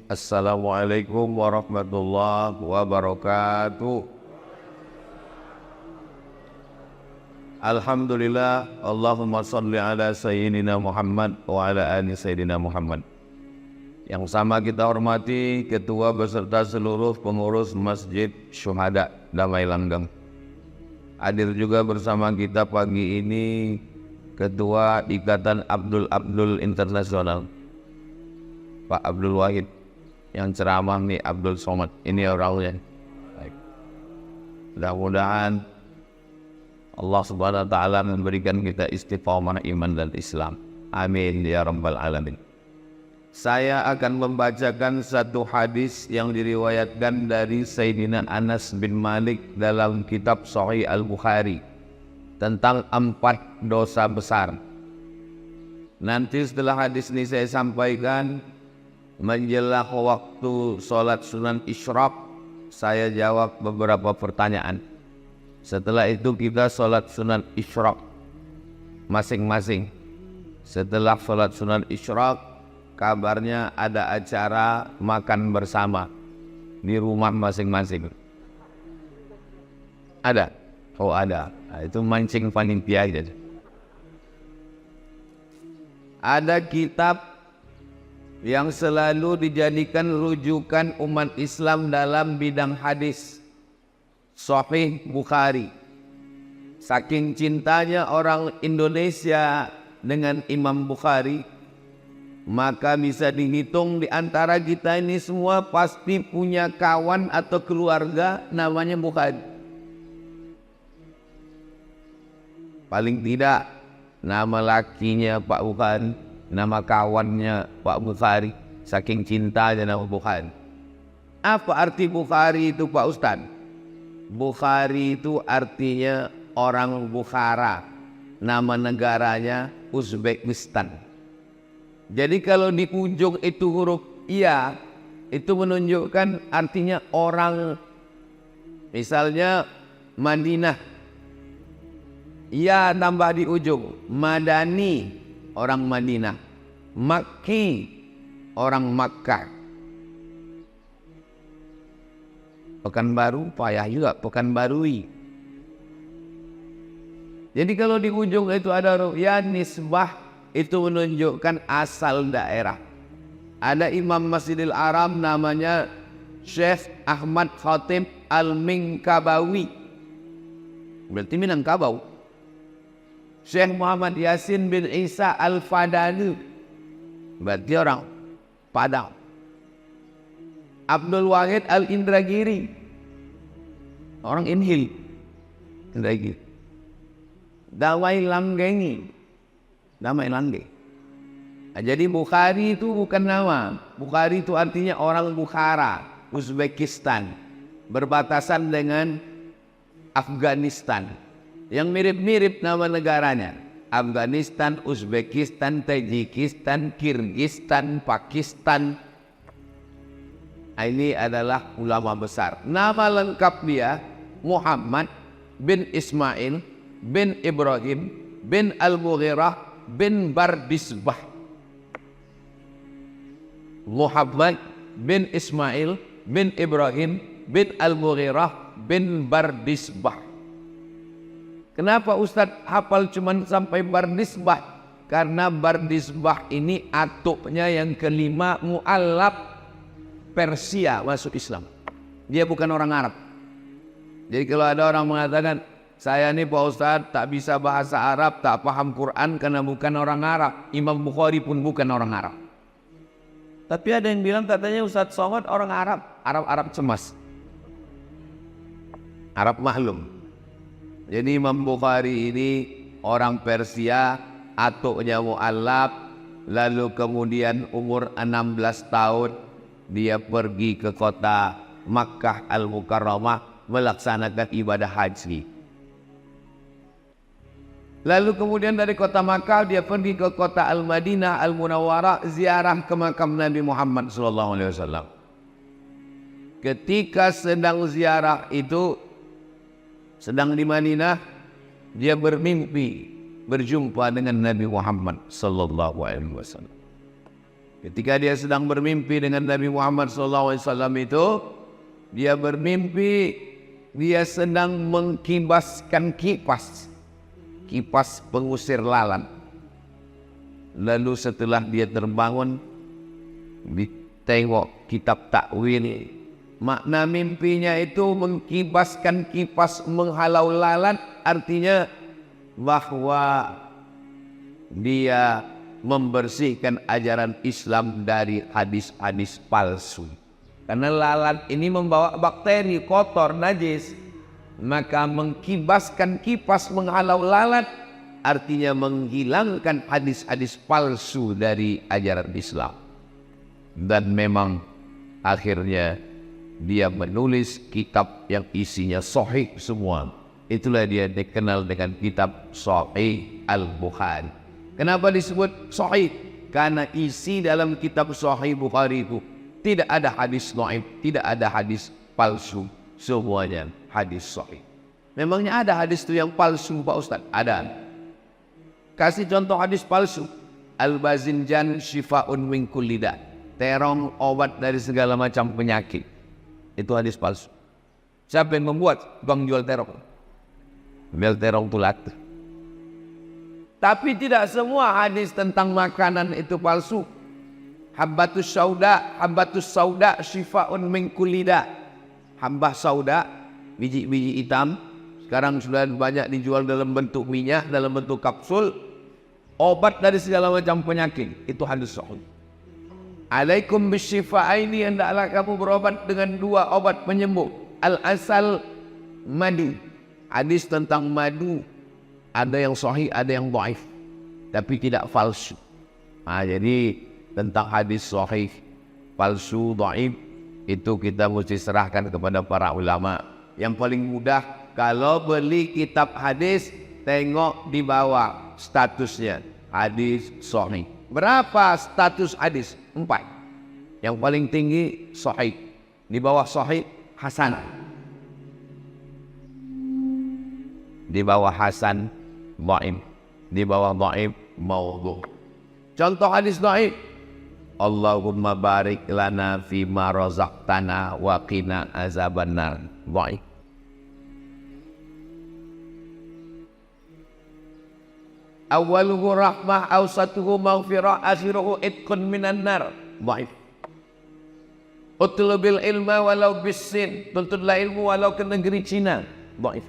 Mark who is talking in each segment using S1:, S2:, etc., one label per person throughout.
S1: Assalamualaikum warahmatullahi wabarakatuh. Alhamdulillah, Allahumma salli ala Sayyidina Muhammad wa ala ali Sayyidina Muhammad. Yang sama kita hormati Ketua beserta seluruh pengurus Masjid Syuhada Damai Langgeng. Hadir juga bersama kita pagi ini Ketua Ikatan Abdul Internasional, Pak Abdul Wahid. Yang ceramah nih Abdul Somad. Ini orangnya. Baik. Mudah-mudahan Allah Subhanahu wa taala memberikan kita istiqamah iman dan Islam. Amin ya rabbal alamin. Saya akan membacakan satu hadis yang diriwayatkan dari Sayyidina Anas bin Malik dalam kitab Sahih Al-Bukhari tentang 4 dosa besar. Nanti setelah hadis ini saya sampaikan, menjelang waktu sholat sunan isyraq, saya jawab beberapa pertanyaan. Setelah itu kita sholat sunan isyraq masing-masing. Setelah sholat sunan isyraq, kabarnya ada acara makan bersama di rumah masing-masing. Ada? Oh ada. Nah, itu mancing panitia aja. Ada kitab yang selalu dijadikan rujukan umat Islam dalam bidang hadis, Sahih Bukhari. Saking cintanya orang Indonesia dengan Imam Bukhari, maka bisa dihitung di antara kita ini semua pasti punya kawan atau keluarga namanya Bukhari. Paling tidak nama lakinya Pak Bukhari, nama kawannya Pak Bukhari, saking cintanya nama Bukhari. Apa arti Bukhari itu Pak Ustadz? Bukhari itu artinya orang Bukhara, nama negaranya Uzbekistan. Jadi kalau di ujung itu huruf iya, itu menunjukkan artinya orang. Misalnya Madinah, iya tambah di ujung, Madani, orang Madinah. Makki, orang Makkah. Pekanbaru, payah juga, Pekanbarui. Jadi kalau di ujung itu ada huruf ya, nisbah, itu menunjukkan asal daerah. Ada Imam Masjidil Haram namanya Syekh Ahmad Khatib Al-Minkabawi, berarti Minangkabau. Syekh Muhammad Yasin bin Isa Al-Fadani, berarti orang Padang. Abdul Wahid Al-Indragiri, orang Inhil, Indragiri. Damai Langgengi, Damai Langge. Nah, jadi Bukhari itu bukan nama. Bukhari itu artinya orang Bukhara, Uzbekistan, berbatasan dengan Afghanistan. Yang mirip-mirip nama negaranya, Afghanistan, Uzbekistan, Tajikistan, Kirgistan, Pakistan. Ini adalah ulama besar. Nama lengkap dia Muhammad bin Ismail bin Ibrahim bin Al-Mughirah bin Bardisbah. Muhammad bin Ismail bin Ibrahim bin Al-Mughirah bin Bardisbah. Kenapa Ustadz hafal cuman sampai Bardisbah? Karena Bardisbah ini atuknya yang kelima, mu'allab Persia masuk Islam. Dia bukan orang Arab. Jadi kalau ada orang mengatakan, saya ini Pak Ustadz tak bisa bahasa Arab, tak paham Quran karena bukan orang Arab. Imam Bukhari pun bukan orang Arab. Tapi ada yang bilang katanya Ustadz Somad orang Arab. Arab cemas, Arab maklum. Jadi Imam Bukhari ini orang Persia, atuknya mu'allab. Lalu kemudian umur 16 tahun dia pergi ke kota Makkah Al-Mukarramah melaksanakan ibadah haji. Lalu kemudian dari kota Makkah dia pergi ke kota Al-Madinah Al-Munawwarah, ziarah ke makam Nabi Muhammad SAW. Ketika sedang ziarah itu, sedang di Madinah, dia bermimpi berjumpa dengan Nabi Muhammad sallallahu alaihi wasallam. Ketika dia sedang bermimpi dengan Nabi Muhammad SAW itu, dia bermimpi dia sedang mengkibaskan kipas pengusir lalat. Lalu setelah dia terbangun, ditengok kitab takwil, makna mimpinya itu mengkibaskan kipas menghalau lalat, artinya bahwa dia membersihkan ajaran Islam dari hadis-hadis palsu. Karena lalat ini membawa bakteri kotor, najis, maka mengkibaskan kipas menghalau lalat artinya menghilangkan hadis-hadis palsu dari ajaran Islam. Dan memang akhirnya dia menulis kitab yang isinya sahih semua. Itulah dia dikenal dengan kitab Sahih Al-Bukhari. Kenapa disebut sahih? Karena isi dalam kitab Sahih Bukhari itu tidak ada hadis dhaif, tidak ada hadis palsu, semuanya hadis sahih. Memangnya ada hadis itu yang palsu, Pak Ustaz? Ada. Kasih contoh hadis palsu. Al-Bazinjan syifa'un min kulli da'. Terong obat dari segala macam penyakit. Itu hadis palsu. Siapa yang membuat? Bang jual terong. Jual terong tulat. Tapi tidak semua hadis tentang makanan itu palsu. Habbatus sauda syifa'un min kulli da'. Hambah sauda, biji-biji hitam, sekarang sudah banyak dijual dalam bentuk minyak, dalam bentuk kapsul. Obat dari segala macam penyakit. Itu hadis sahih. Alaikum bisyifa'aini, hendaklah kamu berobat dengan dua obat penyembuh. Al-asal, madu. Hadis tentang madu ada yang sahih, ada yang dhaif, tapi tidak palsu. Jadi tentang hadis sahih, palsu, dhaif itu kita mesti serahkan kepada para ulama. Yang paling mudah kalau beli kitab hadis, tengok di bawah statusnya hadis sahih. Berapa status hadis? 4. Yang paling tinggi sahih, di bawah sahih hasan, di bawah hasan dhaif, di bawah dhaif maudhu'. Contoh hadis dhaif, Allahumma barik lana fima razaqtana wa qina azabannar. Dhaif. Awaluhu rahmah, awsatuhu maghfirah, akhiruhu itqun minan nar. Dhaif. Utlubil ilma walau bisin, tuntutlah ilmu walau ke negeri Cina. Dhaif.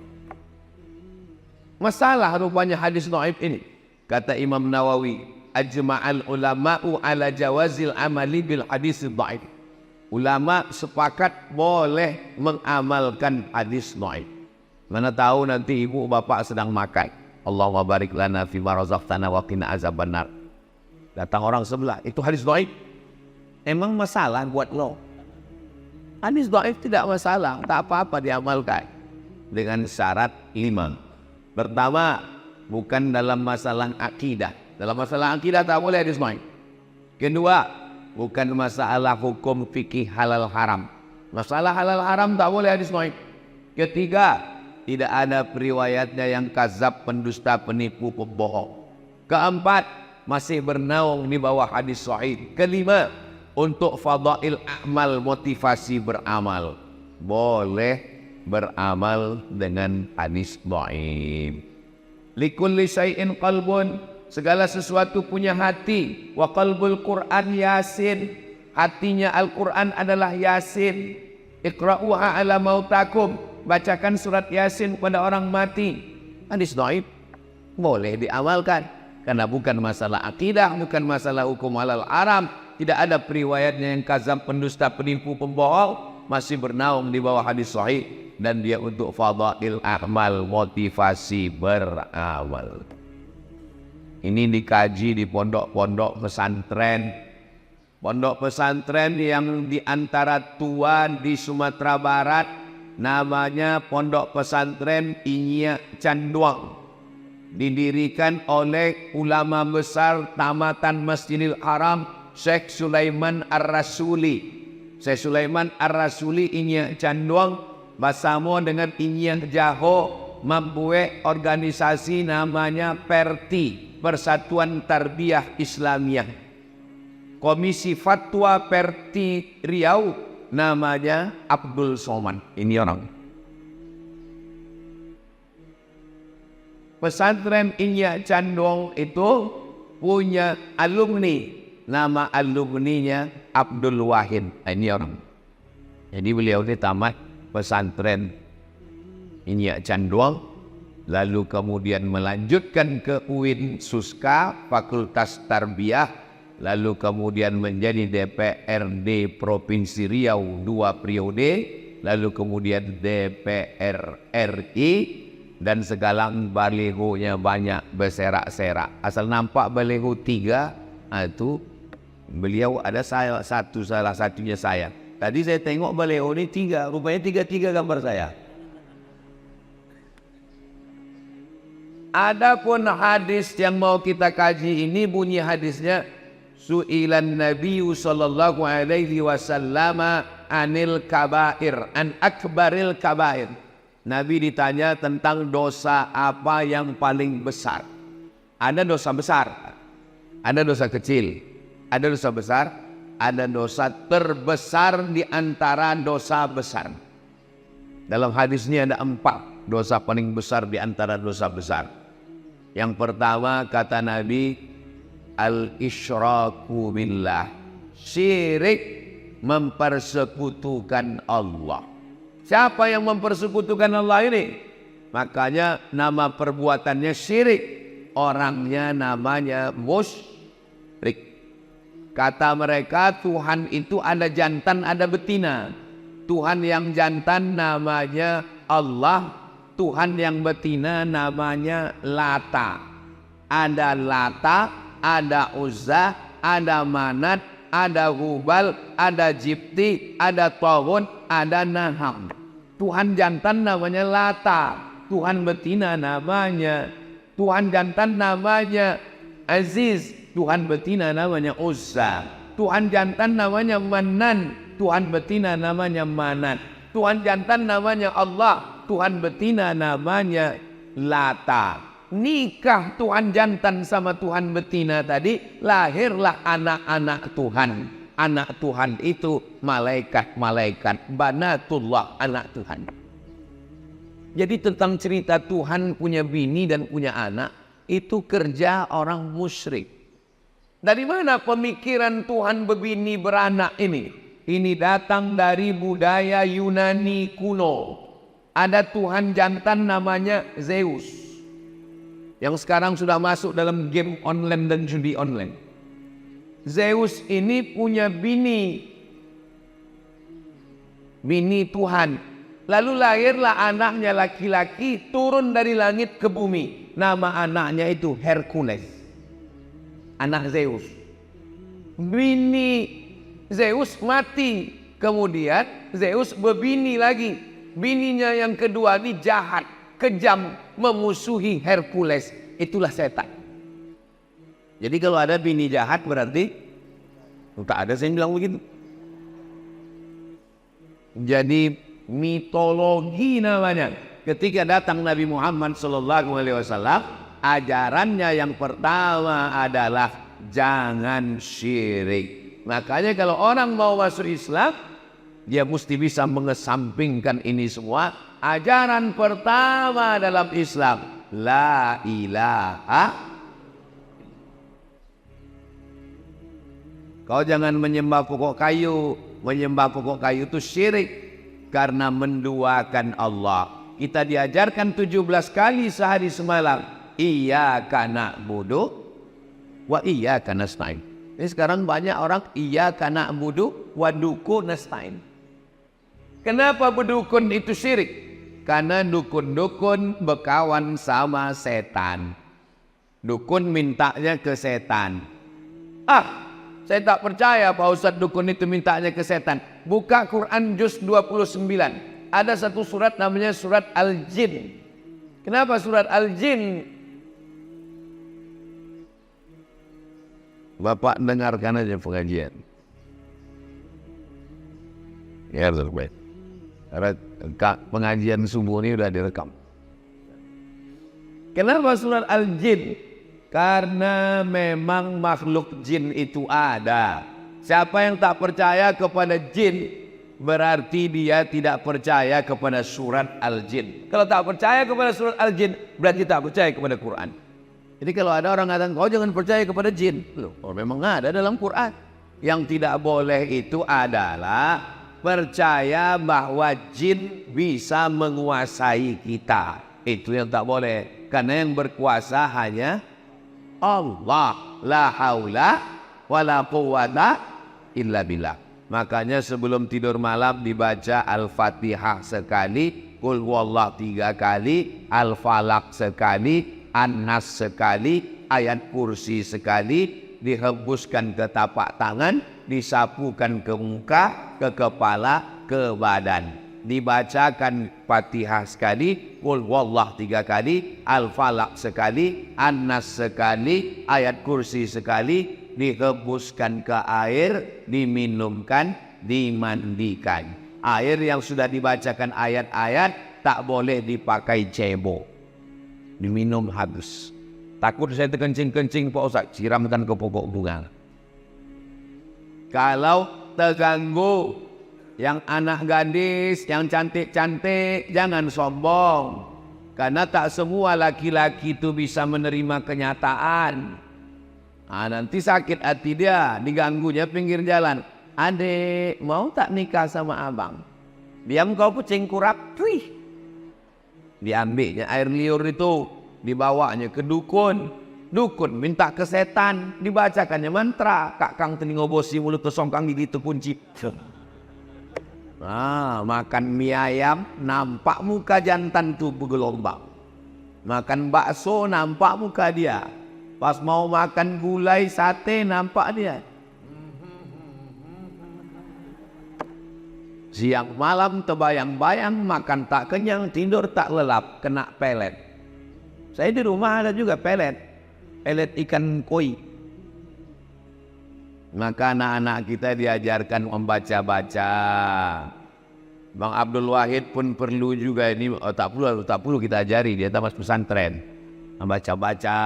S1: Masalah rupanya hadis dhaif ini. Kata Imam Nawawi, ajma'al ulama'u ala jawazil amali bil hadis dhaif. Ulama sepakat boleh mengamalkan hadis dhaif. Mana tahu nanti ibu bapak sedang makan, Allahumma barik lana fima razaqtana wa qina azabannar. Datang orang sebelah, itu hadis dhaif. Emang masalah buat lo? Hadis dhaif tidak masalah, tak apa-apa diamalkan. Dengan syarat 5. Pertama, bukan dalam masalah akidah. Dalam masalah akidah tak boleh hadis dhaif. Kedua, bukan masalah hukum fikih halal haram. Masalah halal haram tak boleh hadis dhaif. Ketiga, tidak ada periwayatnya yang kazab, pendusta, penipu, pembohong. Keempat, masih bernaung di bawah hadis sahih. Kelima, untuk fadail amal, motivasi beramal, boleh beramal dengan hadis dhaif. Likulli syai'in qalbun, segala sesuatu punya hati. Wa qalbul Qur'an Yasin, hatinya Al-Quran adalah Yasin. Iqra'uha ala mautakum, bacakan surat Yasin pada orang mati. Hadis dhaif boleh diamalkan karena bukan masalah akidah, bukan masalah hukum halal haram. Tidak ada periwayatnya yang kazab, pendusta, penipu, pembohong, masih bernaung di bawah hadis sahih, dan dia untuk fadail amal, motivasi beramal. Ini dikaji di pondok-pondok pesantren. Pondok pesantren yang di antara tua di Sumatera Barat, namanya Pondok Pesantren Inya Canduang. Didirikan oleh ulama besar tamatan Masjidil Haram, Syekh Sulaiman Ar-Rasuli. Syekh Sulaiman Ar-Rasuli Inya Canduang bersama dengan Inya Jaho membuat organisasi namanya PERTI, Persatuan Tarbiyah Islamiyah. Komisi Fatwa Perti Riau, namanya Abdul Somad. Ini orang. Pesantren Inyak Candong itu punya alumni, nama alumninya Abdul Wahid. Ini orang. Jadi beliau ini tamat pesantren Inyak Candong, lalu kemudian melanjutkan ke UIN Suska, Fakultas Tarbiyah, lalu kemudian menjadi DPRD Provinsi Riau 2 periode, lalu kemudian DPR RI, dan sekarang balihonya banyak berserak-serak. Asal nampak baliho 3, itu beliau ada saya satu, salah satunya saya. Tadi saya tengok baliho ini 3, rupanya 3 gambar saya. Adapun hadis yang mau kita kaji ini, bunyi hadisnya, Su'ilan Nabiyyu sallallahu alaihi wasallam anil kabair, an akbaril kabair. Nabi ditanya tentang dosa apa yang paling besar. Ada dosa besar, ada dosa kecil, ada dosa besar, ada dosa terbesar di antara dosa besar. Dalam hadis ini ada 4 dosa paling besar di antara dosa besar. Yang pertama kata Nabi, al-isyraku billah, syirik, mempersekutukan Allah. Siapa yang mempersekutukan Allah ini? Makanya nama perbuatannya syirik, orangnya namanya musyrik. Kata mereka Tuhan itu ada jantan ada betina. Tuhan yang jantan namanya Allah, Tuhan yang betina namanya Lata. Ada Lata, ada Uzza, ada Manat, ada Hubal, ada Jibti, ada Tawun, ada Naham. Tuhan jantan namanya Lata, Tuhan betina namanya, Tuhan jantan namanya Aziz, Tuhan betina namanya Uzza. Tuhan jantan namanya Manan, Tuhan betina namanya Manat. Tuhan jantan namanya Allah, Tuhan betina namanya Lata. Nikah Tuhan jantan sama Tuhan betina tadi, lahirlah anak-anak Tuhan. Anak Tuhan itu malaikat-malaikat, banatullah, anak Tuhan. Jadi tentang cerita Tuhan punya bini dan punya anak, itu kerja orang musyrik. Dari mana pemikiran Tuhan berbini beranak ini? Ini datang dari budaya Yunani kuno. Ada Tuhan jantan namanya Zeus, yang sekarang sudah masuk dalam game online dan judi online. Zeus ini punya bini Tuhan. Lalu lahirlah anaknya laki-laki, turun dari langit ke bumi. Nama anaknya itu Hercules, anak Zeus. Bini Zeus mati, kemudian Zeus berbini lagi. Bininya yang kedua ini jahat, kejam, memusuhi Hercules. Itulah setan. Jadi kalau ada bini jahat berarti tak ada, saya bilang begitu. Jadi mitologi namanya. Ketika datang Nabi Muhammad SAW, ajarannya yang pertama adalah jangan syirik. Makanya kalau orang mau masuk Islam, dia mesti bisa mengesampingkan ini semua. Ajaran pertama dalam Islam, la ilaha. Kau jangan menyembah pokok kayu. Menyembah pokok kayu itu syirik, karena menduakan Allah. Kita diajarkan 17 kali sehari semalam, iyyaka na'budu wa iyyaka nasta'in. Ini sekarang banyak orang iyyaka na'budu wa duku nasta'in. Kenapa berdukun itu syirik? Karena dukun-dukun berkawan sama setan. Dukun mintanya ke setan. Saya tak percaya Pak Ustadz dukun itu mintanya ke setan. Buka Quran juz 29. Ada satu surat namanya surat Al-Jin. Kenapa surat Al-Jin? Bapak dengarkan aja pengajian. Ya, terbaik. Karena pengajian subuh ini udah direkam. Kenapa surat Al-Jin? Karena memang makhluk jin itu ada. Siapa yang tak percaya kepada jin, berarti dia tidak percaya kepada surat Al-Jin. Kalau tak percaya kepada surat Al-Jin, berarti tak percaya kepada Quran. Jadi kalau ada orang katakan, kau jangan percaya kepada jin. Loh, memang ada dalam Quran. Yang tidak boleh itu adalah percaya bahwa jin bisa menguasai kita. Itu yang tak boleh. Karena yang berkuasa hanya Allah. La haula wa la quwwata illa billah. Makanya sebelum tidur malam dibaca Al-Fatihah sekali, Qul huwallah 3 kali, Al-Falaq sekali, An-Nas sekali, ayat kursi sekali, dihembuskan ke tapak tangan, disapukan ke muka, ke kepala, ke badan. Dibacakan Fatihah sekali, Qul huwallah 3 kali, Al-Falaq sekali, An-Nas sekali, ayat kursi sekali, dihembuskan ke air, diminumkan, dimandikan. Air yang sudah dibacakan ayat-ayat tak boleh dipakai cebok, diminum habis. Takut saya terkencing-kencing Pak Ustaz, siramkan ke pokok bunga. Kalau terganggu, yang anak gadis, yang cantik-cantik, jangan sombong. Karena tak semua laki-laki itu bisa menerima kenyataan. Nanti sakit hati dia, diganggunya pinggir jalan. Adek, mau tak nikah sama abang? Diam kau kucing kurap, wih. Diambilnya air liur itu, dibawanya ke dukun. Dukun minta ke setan, dibacakannya mantra. Kak Kang telinga bosi mulut kesongkang gigi terkunci. Makan mie ayam, nampak muka jantan tuh bergelombang. Makan bakso, nampak muka dia. Pas mau makan gulai sate, nampak dia. Siang malam terbayang-bayang, makan tak kenyang, tidur tak lelap, kena pelet. Saya di rumah ada juga pelet ikan koi. Maka anak-anak kita diajarkan membaca-baca. Bang Abdul Wahid pun perlu juga ini, tak perlu kita ajari, dia tamas pesantren. Membaca-baca.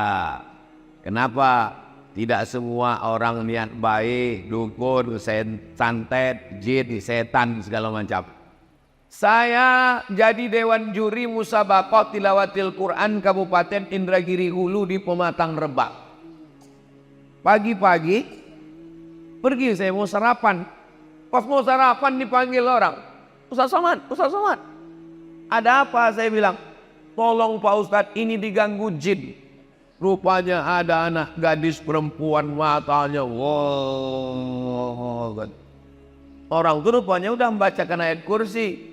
S1: Kenapa? Tidak semua orang niat baik, dukun, santet, jin, setan, segala macam. Saya jadi dewan juri musabaqah tilawatil Quran Kabupaten Indragiri Hulu di Pematang Rebak. Pagi-pagi pergi saya mau sarapan. Pas mau sarapan dipanggil orang. Ustaz Somad, Ustaz Somad. Ada apa? Saya bilang, tolong Pak Ustadz, ini diganggu jin. Rupanya ada anak gadis perempuan, matanya wow. Orang itu rupanya udah membacakan ayat kursi,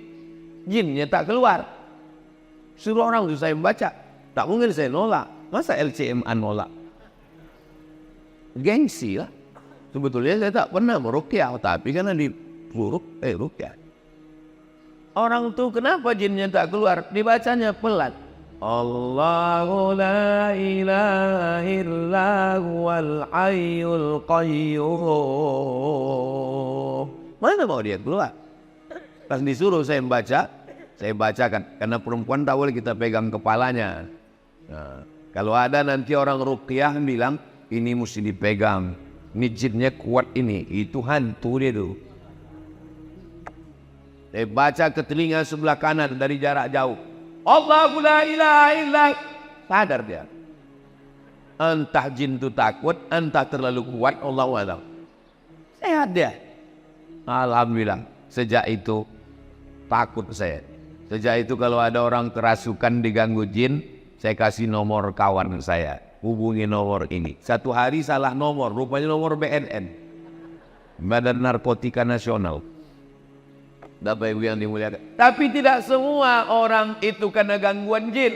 S1: jinnya tak keluar. Suruh orang itu saya membaca, tak mungkin saya nolak. Masa LCMA nolak? Gengsi lah. Sebetulnya saya tak pernah meruqyah, tapi karena ruqyah. Orang tuh kenapa jinnya tak keluar? Dibacanya pelan. Allahu la ilaha illa huwal hayyul qayyum. Mana mau dia keluar? Pas disuruh saya membaca, saya bacakan. Karena perempuan tak boleh kita pegang kepalanya. Nah, kalau ada nanti orang ruqyah bilang, ini mesti dipegang. Ini jinnya kuat ini. Itu hantu dia tuh. Saya baca ke telinga sebelah kanan dari jarak jauh. Allahu la ilaha illa. Sadar dia. Entah jin itu takut, entah terlalu kuat, Allahu a'lam. Sehat dia. Alhamdulillah. Sejak itu takut saya. Sejak itu kalau ada orang kerasukan diganggu jin, saya kasih nomor kawan saya. Hubungi nomor ini. Satu hari salah nomor, rupanya nomor BNN. Badan Narkotika Nasional. Bapak Ibu yang dimuliakan. Tapi tidak semua orang itu karena gangguan jin.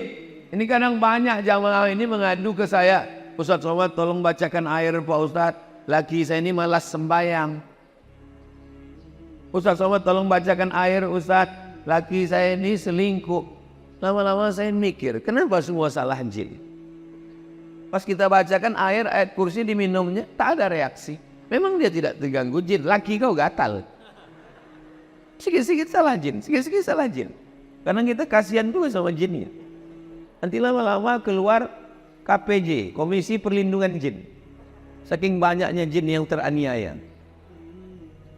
S1: Ini kadang banyak jamaah ini mengadu ke saya. Ustaz Somad tolong bacakan air Pak Ustaz. Laki saya ini malas sembahyang. Ustaz Somad tolong bacakan air Ustaz. Laki saya ini selingkuh. Lama-lama saya mikir, kenapa semua salah jin? Pas kita bacakan air, ayat kursi diminumnya, tak ada reaksi. Memang dia tidak terganggu jin. Laki kau gatal. Sikit-sikit salah jin, sikit-sikit salah jin. Karena kita kasihan juga sama jin ini. Nanti lama-lama keluar KPJ, Komisi Perlindungan Jin. Saking banyaknya jin yang teraniaya.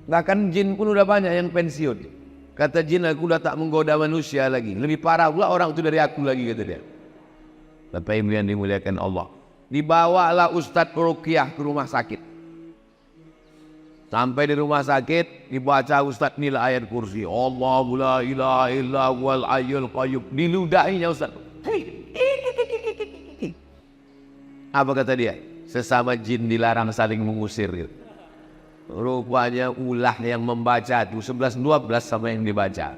S1: Bahkan jin pun udah banyak yang pensiun. Kata jin, aku udah tak menggoda manusia lagi. Lebih parah pula orang itu dari aku lagi, kata dia. Bapak Ibu yang dimuliakan Allah. Dibawalah Ustadz Ruqyah ke rumah sakit. Sampai di rumah sakit, dibaca Ustadz nilai ayat kursi. Allahu la ilaha illa huwal hayyul qayyum. Diludahinya Ustadz. Apa kata dia? Sesama jin dilarang saling mengusir. Rupanya ulah yang membaca itu 11-12 sama yang dibaca.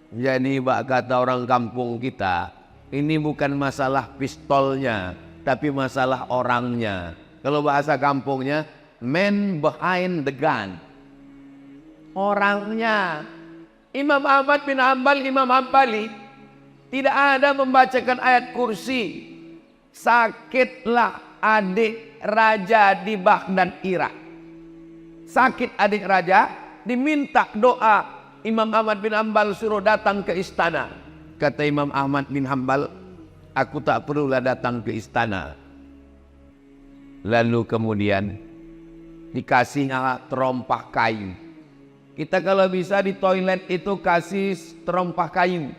S1: Jadi kata orang kampung kita, ini bukan masalah pistolnya, tapi masalah orangnya. Kalau bahasa kampungnya, man behind the gun. Orangnya. Imam Ahmad bin Hanbal, Imam Hambali tidak ada membacakan ayat kursi. Sakitlah adik raja di Baghdad, Irak. Sakit adik raja, diminta doa. Imam Ahmad bin Hanbal suruh datang ke istana. Kata Imam Ahmad bin Hanbal, aku tak perlulah datang ke istana. Lalu kemudian dikasihnya terompah kayu. Kita kalau bisa di toilet itu kasih terompah kayu.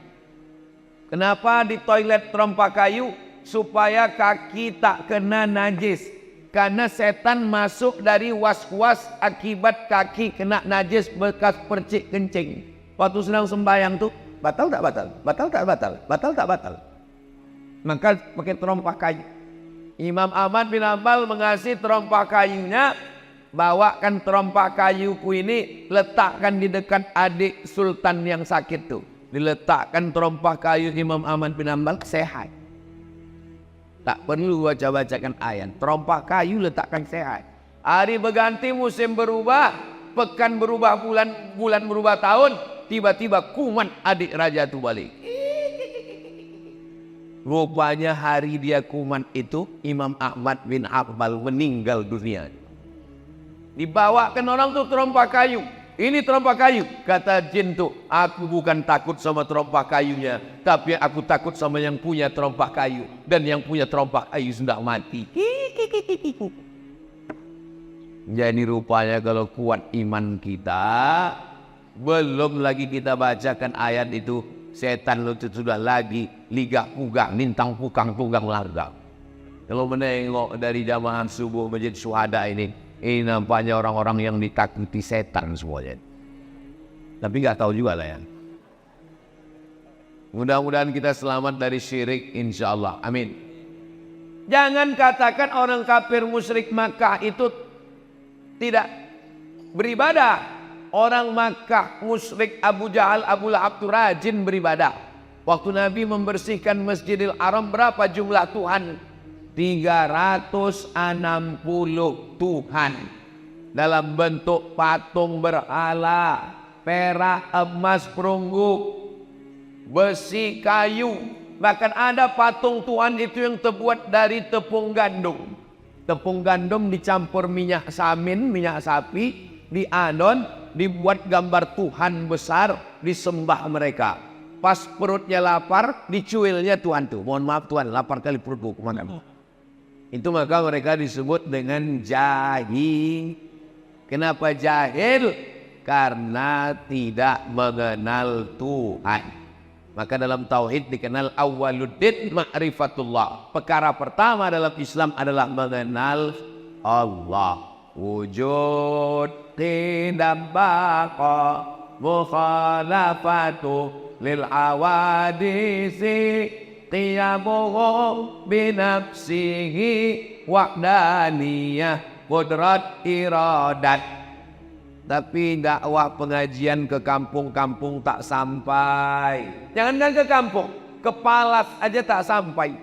S1: Kenapa di toilet terompah kayu? Supaya kaki tak kena najis. Karena setan masuk dari was-was akibat kaki kena najis bekas percik kencing. Waktu sedang sembahyang tuh, batal tak batal? Batal tak batal? Batal tak batal? Maka pakai terompah kayu. Imam Ahmad bin Hanbal mengasih terompah kayunya. Bawakan terompah kayuku ini, letakkan di dekat adik sultan yang sakit tuh. Diletakkan terompah kayu Imam Ahmad bin Hanbal, sehat. Tak perlu baca-bacakan ayat. Terompah kayu letakkan sehat. Hari berganti, musim berubah, pekan berubah, bulan berubah tahun, tiba-tiba kuman adik raja itu balik. Rupanya hari dia kuman itu, Imam Ahmad bin Hanbal meninggal dunia. Dibawakan orang tuh terompah kayu. Ini terompah kayu. Kata jin tuh, aku bukan takut sama terompah kayunya, tapi aku takut sama yang punya terompah kayu. Dan yang punya terompah kayu sudah mati. Jadi rupanya kalau kuat iman kita, belum lagi kita bacakan ayat itu, setan itu sudah lagi ligah pugah, nintang pukang tunggang largang. Kalau menengok dari jamaah subuh Masjid Syuhada ini nampaknya orang-orang yang ditakuti setan semuanya. Tapi nggak tahu juga lah ya. Mudah-mudahan kita selamat dari syirik, insya Allah. Amin. Jangan katakan orang kafir musyrik Makkah itu tidak beribadah. Orang Makkah musyrik Abu Jahal, Abu Lahab itu rajin beribadah. Waktu Nabi membersihkan Masjidil Haram, berapa jumlah Tuhan? 360 Tuhan dalam bentuk patung berhala, perak, emas, perunggu, besi, kayu. Bahkan ada patung Tuhan itu yang terbuat dari tepung gandum. Tepung gandum dicampur minyak samin, minyak sapi, diadon, dibuat gambar Tuhan besar, disembah mereka. Pas perutnya lapar, dicuilnya Tuhan tuh. Mohon maaf Tuhan, lapar kali perutku, kemana? Itu maka mereka disebut dengan jahil. Kenapa jahil? Karena tidak mengenal Tuhan. Maka dalam tauhid dikenal awwaluddin ma'rifatullah. Perkara pertama dalam Islam adalah mengenal Allah. Wujud tidak baqa mukhalafatu lil awadisi qiyamuhu binafsihi wa'daniyah qudrat iradat. Tapi dakwah pengajian ke kampung-kampung tak sampai. Jangankan ke kampung, ke Palas aja tak sampai.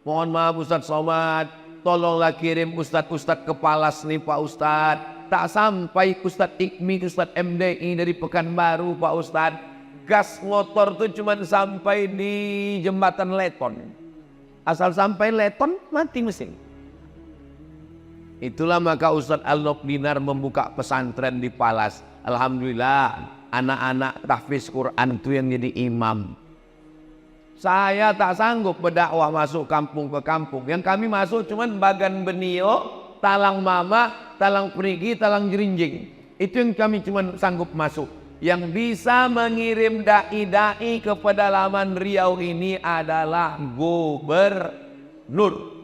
S1: Mohon maaf Ustadz Somad, tolonglah kirim Ustadz-Ustadz ke Palas nih Pak Ustadz. Tak sampai Ustadz Ikmi, Ustadz MDI dari Pekanbaru Pak Ustadz. Gas motor tuh cuma sampai di jembatan Leton. Asal sampai Leton mati mesin. Itulah maka Ustadz Al-Nokdinar membuka pesantren di Palas. Alhamdulillah anak-anak tahfiz Quran itu yang jadi imam. Saya tak sanggup berdakwah masuk kampung ke kampung. Yang kami masuk cuma Bagan Benio, talang mama, talang perigi, talang jerinjing. Itu yang kami cuma sanggup masuk. Yang bisa mengirim dai-dai ke pedalaman Riau ini adalah gubernur.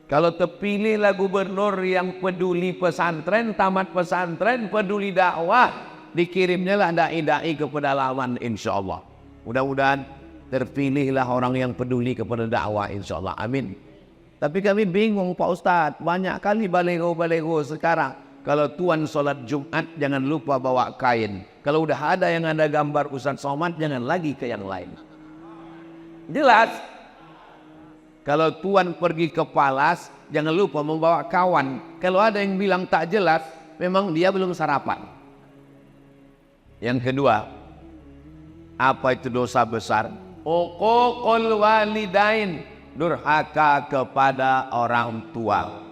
S1: Kalau terpilihlah gubernur yang peduli pesantren, tamat pesantren, peduli dakwah, dikirimnya lah dai-dai ke pedalaman, insya Allah. Mudah-mudahan terpilihlah orang yang peduli kepada dakwah, insya Allah. Amin. Tapi kami bingung Pak Ustadz, banyak kali balego-balego sekarang. Kalau tuan sholat Jumat jangan lupa bawa kain. Kalau udah ada yang ada gambar Ustadz Somad, jangan lagi ke yang lain. Jelas. Kalau tuan pergi ke Palas, jangan lupa membawa kawan. Kalau ada yang bilang tak jelas, memang dia belum sarapan. Yang kedua, apa itu dosa besar? Uququl walidain, durhaka kepada orang tua.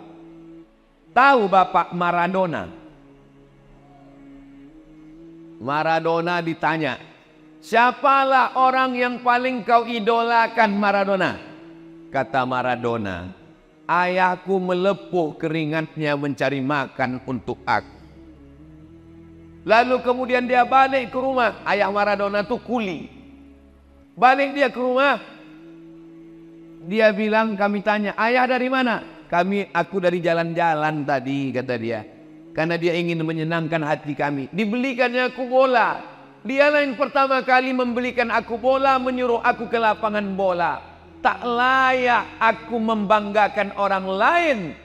S1: Tahu Bapak Maradona? Maradona ditanya, siapalah orang yang paling kau idolakan Maradona? Kata Maradona, ayahku melepuh keringatnya mencari makan untuk aku. Lalu kemudian dia balik ke rumah. Ayah Maradona itu kuli. Balik dia ke rumah. Dia bilang, kami tanya, ayah dari mana? Aku dari jalan-jalan tadi, kata dia. Karena dia ingin menyenangkan hati kami. Dibelikannya aku bola. Dialah yang pertama kali membelikan aku bola, menyuruh aku ke lapangan bola. Tak layak aku membanggakan orang lain,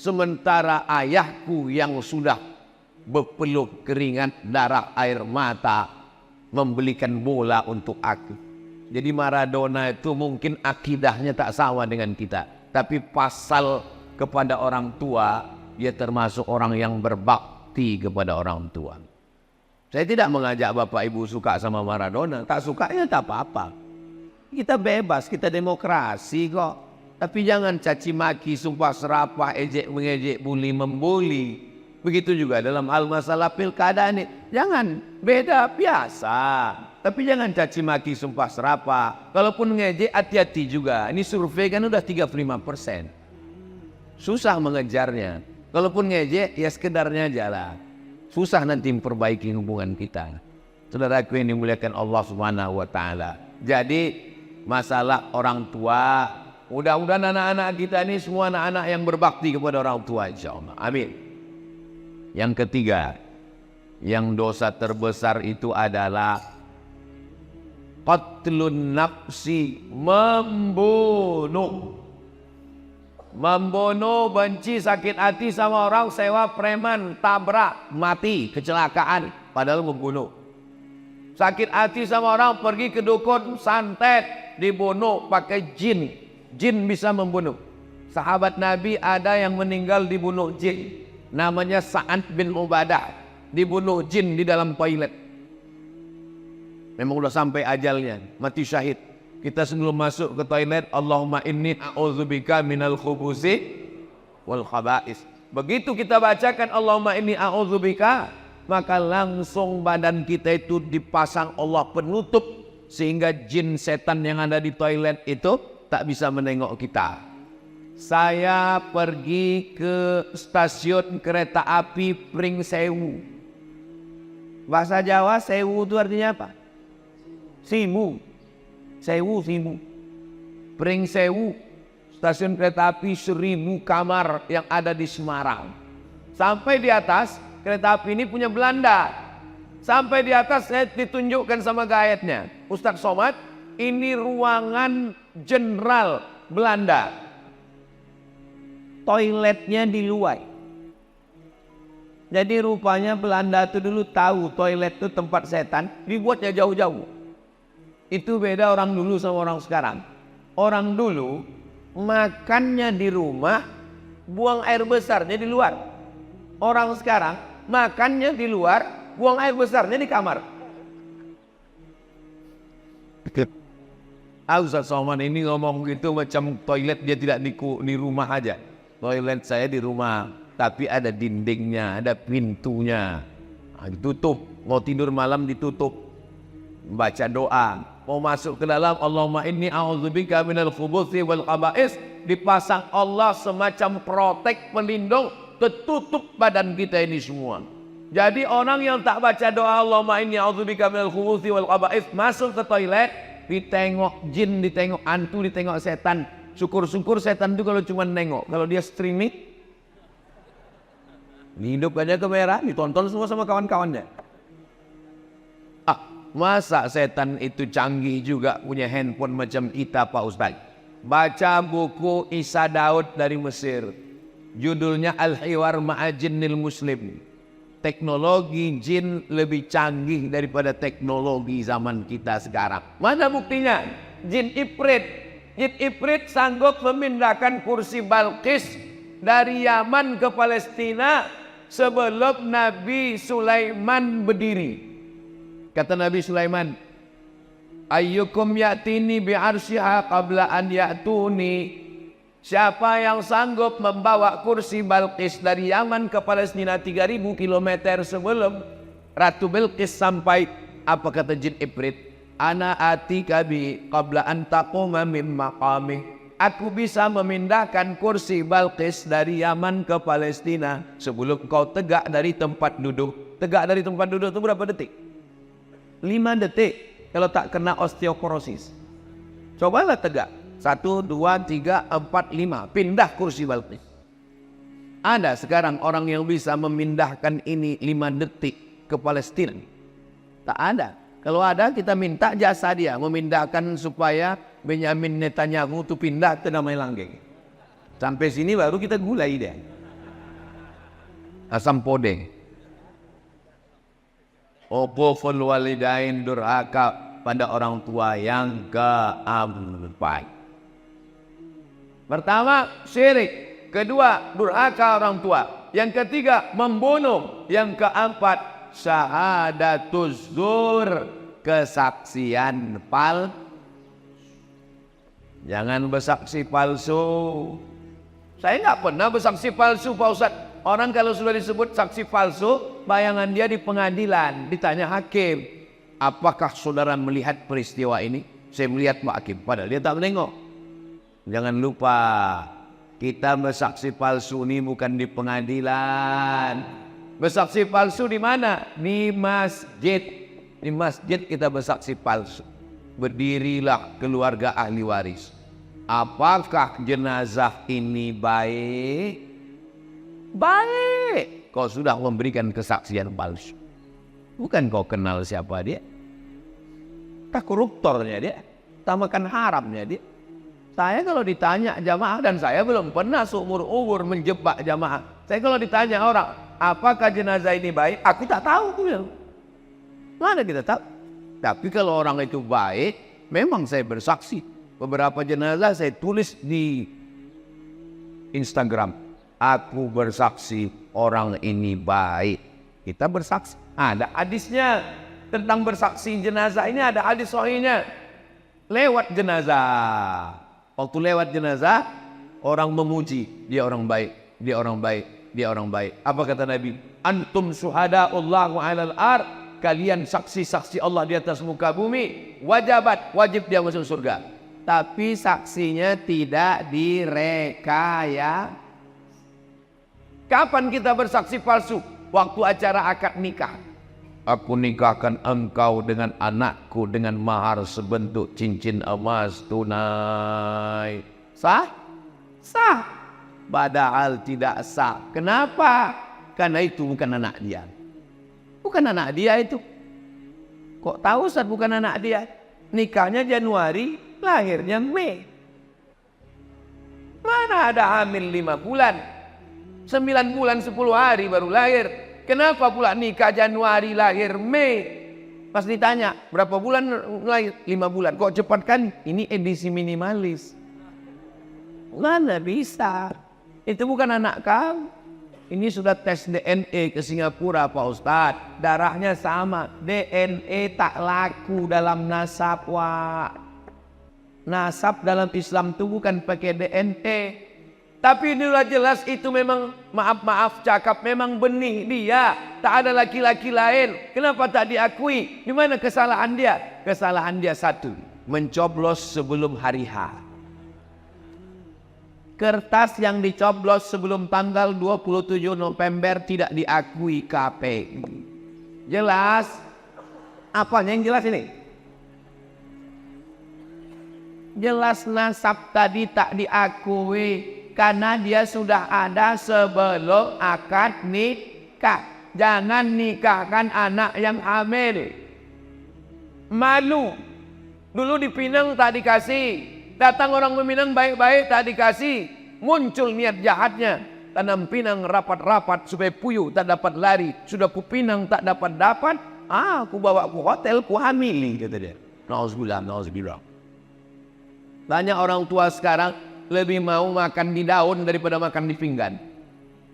S1: sementara ayahku yang sudah berpeluh keringat, darah, air mata, membelikan bola untuk aku. Jadi Maradona itu mungkin akidahnya tak sama dengan kita. Tapi pasal kepada orang tua, dia termasuk orang yang berbakti kepada orang tua. Saya tidak mengajak Bapak Ibu suka sama Maradona. Tak suka ya tak apa-apa. Kita bebas, kita demokrasi kok. Tapi jangan caci maki, sumpah serapah, ejek mengejek, bully membuli. Begitu juga dalam hal masalah pilkada ini. Jangan, beda biasa. Tapi jangan caci maki, sumpah serapah. Kalaupun ngejek, hati-hati juga. Ini survei kan udah 35%. Susah mengejarnya. Kalaupun ngejek, ya sekedarnya aja lah. Susah nanti memperbaiki hubungan kita. Saudaraku yang dimuliakan Allah Subhanahu wa Ta'ala. Jadi masalah orang tua, mudah-mudahan anak-anak kita ini semua anak-anak yang berbakti kepada orang tua, insyaallah. Amin. Yang ketiga, yang dosa terbesar itu adalah qatlun nafsi, membunuh. Membunuh, benci, sakit hati sama orang, sewa preman, tabrak, mati, kecelakaan, padahal membunuh. Sakit hati sama orang, pergi ke dukun, santet, dibunuh pakai jin. Jin bisa membunuh. Sahabat Nabi ada yang meninggal dibunuh jin. Namanya Sa'ad bin Ubadah. Dibunuh jin di dalam toilet. Memang udah sampai ajalnya, mati syahid. Kita sebelum masuk ke toilet, Allahumma inni a'udzubika minal khubusi wal khaba'is. Begitu kita bacakan Allahumma inni a'udzubika, maka langsung badan kita itu dipasang Allah penutup, sehingga jin setan yang ada di toilet itu tak bisa menengok kita. Saya pergi ke stasiun kereta api Pringsewu. Bahasa Jawa sewu itu artinya apa? Simu. Sewu, simu. Pringsewu, stasiun kereta api 1000 kamar yang ada di Semarang. Sampai di atas, kereta api ini punya Belanda. Sampai di atas saya ditunjukkan sama guide-nya, Ustadz Somad, ini ruangan jenderal Belanda. Toiletnya di luar. Jadi rupanya Belanda itu dulu tahu toilet itu tempat setan, dibuatnya jauh-jauh. Itu beda orang dulu sama orang sekarang. Orang dulu makannya di rumah, buang air besarnya di luar. Orang sekarang makannya di luar, buang air besarnya di kamar. Ustaz Somad ini ngomong gitu macam toilet dia tidak di rumah aja. Toilet saya di rumah, tapi ada dindingnya, ada pintunya. Ditutup, mau tidur malam ditutup. Baca doa. mau masuk ke dalam, Allahumma inni a'udzubika minal khubuthi wal khaba'is, dipasang Allah semacam protek pelindung, tertutup badan kita ini semua. Jadi orang yang tak baca doa Allahumma inni a'udzubika minal khubuthi wal khaba'is, masuk ke toilet, ditengok jin, ditengok hantu, ditengok setan. Syukur-syukur setan itu kalau cuma nengok, kalau dia streaming, hidup aja kamera, ditonton semua sama kawan-kawannya. Masa setan itu canggih juga punya handphone macam kita Pak Ustaz? Baca buku Isa Daud dari Mesir, judulnya Al-Hiwar Ma'a Jinnil Muslim. Teknologi jin lebih canggih daripada teknologi zaman kita sekarang. Mana buktinya? Jin Ifrit sanggup memindahkan kursi Balqis dari Yaman ke Palestina sebelum Nabi Sulaiman berdiri. Kata Nabi Sulaiman, ayyukum ya'tini bi'arsyiha qabla an ya'tuni. Siapa yang sanggup membawa kursi Balqis dari Yaman ke Palestina 3000 km sebelum Ratu Bilqis sampai? Apa kata jin Ifrit? Ana atika bi qabla an taquma min maqami. Aku bisa memindahkan kursi Balqis dari Yaman ke Palestina sebelum kau tegak dari tempat duduk. Tegak dari tempat duduk itu berapa detik? 5 detik kalau tak kena osteoporosis. Cobalah tegak. 1, 2, 3, 4, 5. Pindah kursi Balqis. Ada sekarang orang yang bisa memindahkan ini 5 detik ke Palestina? Tak ada. Kalau ada kita minta jasa dia memindahkan supaya Benyamin Netanyahu itu pindah ke Damai Langgeng. Sampai sini baru kita gulai dia. Asam podeng. Uquful walidain, durhaka pada orang tua yang keempat. Pertama, syirik. Kedua, durhaka orang tua. Yang ketiga, membunuh. Yang keempat, syahadatuz zur, kesaksian palsu. Jangan bersaksi palsu. Saya nggak pernah bersaksi palsu Pak Ustaz. Orang kalau sudah disebut saksi palsu, bayangan dia di pengadilan, ditanya hakim, apakah saudara melihat peristiwa ini? Saya melihat Pak Hakim, padahal dia tak menengok. Jangan lupa, kita bersaksi palsu ini bukan di pengadilan. Bersaksi palsu di mana? Di masjid. Di masjid kita bersaksi palsu. Berdirilah keluarga ahli waris. Apakah jenazah ini baik? Baik. Kau sudah memberikan kesaksian palsu. Bukan kau kenal siapa dia. Tak koruptornya dia. Tak makan haramnya dia. Saya kalau ditanya jamaah, dan saya belum pernah seumur-umur menjebak jamaah. Saya kalau ditanya orang, apakah jenazah ini baik? Aku tak tahu. Aku bilang, mana kita tahu? Tapi kalau orang itu baik, memang saya bersaksi. Beberapa jenazah saya tulis di Instagram. Aku bersaksi orang ini baik. Kita bersaksi. Ada hadisnya tentang bersaksi jenazah ini, ada hadis sahihnya. Lewat jenazah. Waktu lewat jenazah, orang memuji, dia orang baik, dia orang baik, dia orang baik. Apa kata Nabi? Antum syuhada'ullahu 'alal ard. Kalian saksi-saksi Allah di atas muka bumi. Wajib dia masuk surga. Tapi saksinya tidak direkayasa. Kapan kita bersaksi palsu? Waktu acara akad nikah. Aku nikahkan engkau dengan anakku dengan mahar sebentuk cincin emas tunai. Sah? Sah. Padahal tidak sah. Kenapa? Karena itu bukan anak dia. Bukan anak dia itu. Kok tahu Ustaz bukan anak dia? Nikahnya Januari, lahirnya Mei. Mana ada hamil 5 bulan? 9 bulan 10 hari baru lahir. Kenapa pula nikah Januari lahir Mei? Pas ditanya berapa bulan lahir? 5 bulan. Kok cepat kan? Ini edisi minimalis. Mana bisa? Itu bukan anak kamu. Ini sudah tes DNA ke Singapura Pak Ustadz. Darahnya sama. DNA tak laku dalam nasab Wak. Nasab dalam Islam itu bukan pakai DNA.
S2: Tapi inilah jelas itu memang maaf cakap memang benih dia. Tak ada laki-laki lain. Kenapa tak diakui? Di mana kesalahan dia? Kesalahan dia satu, mencoblos sebelum hari H. Kertas yang dicoblos sebelum tanggal 27 November tidak diakui KPU. Jelas? Apanya yang jelas ini? Jelas nasab tadi tak diakui karena dia sudah ada sebelum akad nikah. Jangan nikahkan anak yang hamil. Malu. Dulu di Pinang tak dikasih. Datang orang Minang baik-baik tak dikasih. Muncul niat jahatnya. Tanam pinang rapat-rapat supaya puyuh tak dapat lari. Sudah Pinang tak dapat. Aku bawa ke hotel, ku hamili, kata dia. Nauzubillah. Banyak orang tua sekarang lebih mau makan di daun daripada makan di pinggan.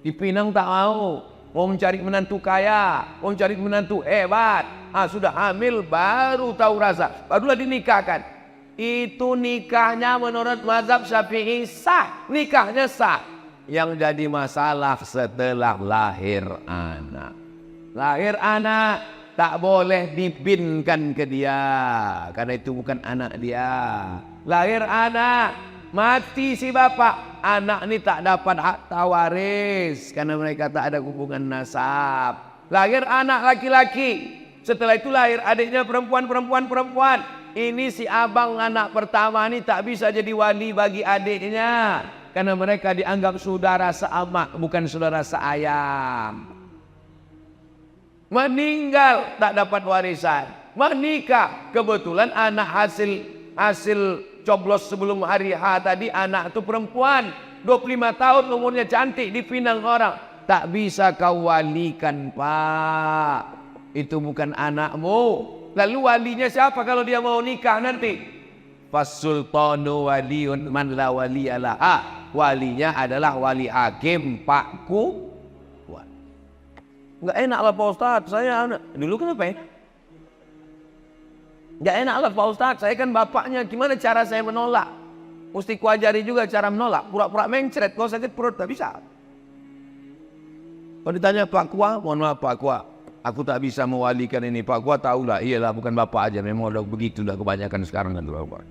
S2: Di Pinang tak mau. Mau mencari menantu kaya, mau mencari menantu hebat. Sudah hamil baru tahu rasa, barulah dinikahkan. Itu nikahnya menurut mazhab Syafi'i sah, nikahnya sah. Yang jadi masalah setelah lahir anak. Lahir anak tak boleh dibinkan ke dia, karena itu bukan anak dia. Lahir anak, mati si bapak, anak ini tak dapat hak tawaris karena mereka tak ada hubungan nasab. Lahir anak laki-laki, setelah itu lahir adiknya perempuan. Ini si abang anak pertama ini tak bisa jadi wali bagi adiknya karena mereka dianggap saudara seamak, bukan saudara seayam. Meninggal tak dapat warisan. Menikah, kebetulan anak hasil coblos sebelum hari H tadi, anak itu perempuan 25 tahun umurnya, cantik, dipinang orang. Tak bisa kau walikan, Pak. Itu bukan anakmu. Lalu walinya siapa kalau dia mau nikah nanti? Fasultanu waliyun man la waliyalaha. Walinya adalah wali hakim, Pakku. Enggak enak lah Pak Ustadz, saya dulu kenapa ya? Enggak enak lah Pak Ustadz, saya kan bapaknya, gimana cara saya menolak? Mesti kuajari juga cara menolak, pura-pura mencret, kalau sakit perut tak bisa. Kalau ditanya Pak Kua, mohon maaf Pak Kua, aku tak bisa mewalikan ini. Pak Kua tahulah, iyalah bukan bapak aja, memang udah begitu dah kebanyakan sekarang kan Bapak.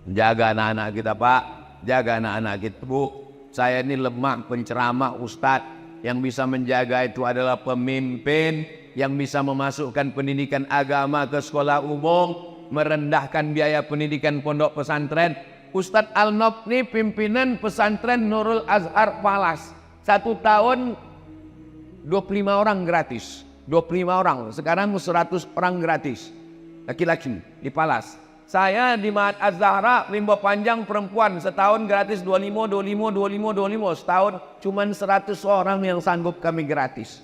S2: Jaga anak-anak kita Pak, jaga anak-anak kita Bu. Saya ini lemah penceramah Ustadz. Yang bisa menjaga itu adalah pemimpin yang bisa memasukkan pendidikan agama ke sekolah umum, merendahkan biaya pendidikan pondok pesantren. Ustadz Al-Nob ini pimpinan pesantren Nurul Azhar Palas. 1 tahun 25 orang gratis. 25 orang, sekarang 100 orang gratis. Laki-laki di Palas. Saya di Ma'had Az-Zahra, Limbo Panjang perempuan, setahun gratis 25. Setahun cuman 100 orang yang sanggup kami gratis.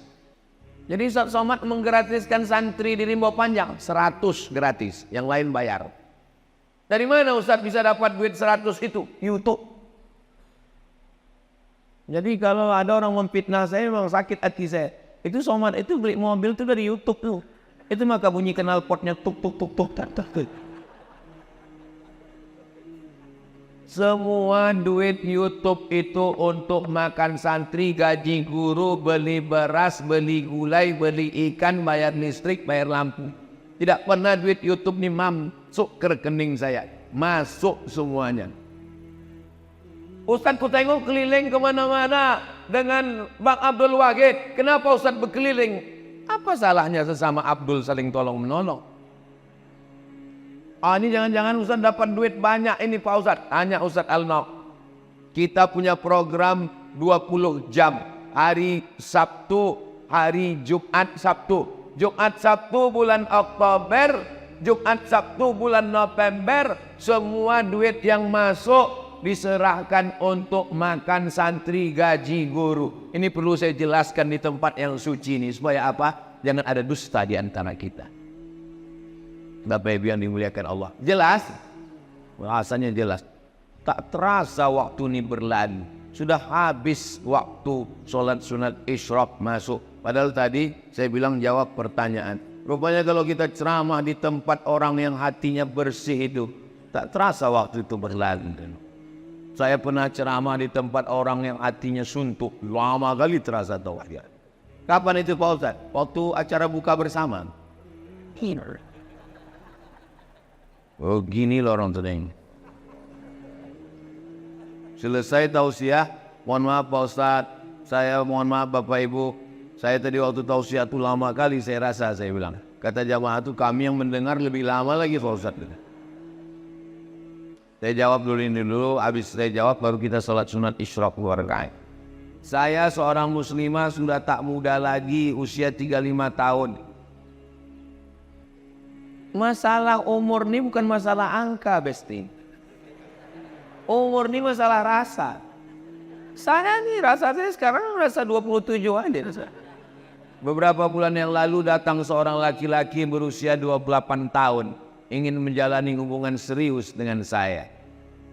S2: Jadi Ustaz Somad menggratiskan santri di Limbo Panjang 100 gratis, yang lain bayar. Dari mana Ustaz bisa dapat duit 100 itu? YouTube. Jadi kalau ada orang memfitnah saya, memang sakit hati saya. Itu Somad itu beli mobil itu dari YouTube tuh. Itu maka bunyi knalpotnya tuk. Semua duit YouTube itu untuk makan santri, gaji guru, beli beras, beli gulai, beli ikan, bayar listrik, bayar lampu. Tidak pernah duit YouTube ini masuk ke rekening saya. Masuk semuanya. Ustadz ku tengok keliling kemana-mana dengan Bang Abdul Wahid. Kenapa Ustadz berkeliling? Apa salahnya sesama Abdul saling tolong menolong? Ini jangan-jangan Ustaz dapat duit banyak ini Pak Ustaz. Tanya Ustaz Al-Nob. Kita punya program 20 jam. Hari Sabtu, hari Jumat Sabtu. Jumat Sabtu bulan Oktober, Jumat Sabtu bulan November. Semua duit yang masuk diserahkan untuk makan santri, gaji guru. Ini perlu saya jelaskan di tempat yang suci ini. Supaya apa? Jangan ada dusta di antara kita. Bapak Ibu yang dimuliakan Allah. Jelas? Bahasanya jelas. Tak terasa waktu ini berlalu. Sudah habis waktu sholat sunat isyraq masuk. Padahal tadi saya bilang jawab pertanyaan. Rupanya kalau kita ceramah di tempat orang yang hatinya bersih itu, tak terasa waktu itu berlalu.
S1: Saya pernah ceramah di tempat orang yang hatinya suntuk. Lama kali terasa tauhid. Kapan itu Pak Ustaz? Waktu acara buka bersama. Oh gini loh orang tadi. Selesai tausiah, mohon maaf Pak Ustaz. Saya mohon maaf Bapak Ibu. Saya tadi waktu tausiah itu lama kali saya rasa, saya bilang. Kata jamaah itu kami yang mendengar lebih lama lagi Pak Ustaz. Saya jawab dulu ini dulu, habis saya jawab baru kita sholat sunat isyraq 2 rakaat. Saya seorang muslimah sudah tak muda lagi, usia 35 tahun. Masalah umur ini bukan masalah angka, Besti. Umur ini masalah rasa. Saya nih rasa saya sekarang rasa 27 aja. Beberapa bulan yang lalu datang seorang laki-laki berusia 28 tahun. Ingin menjalani hubungan serius dengan saya.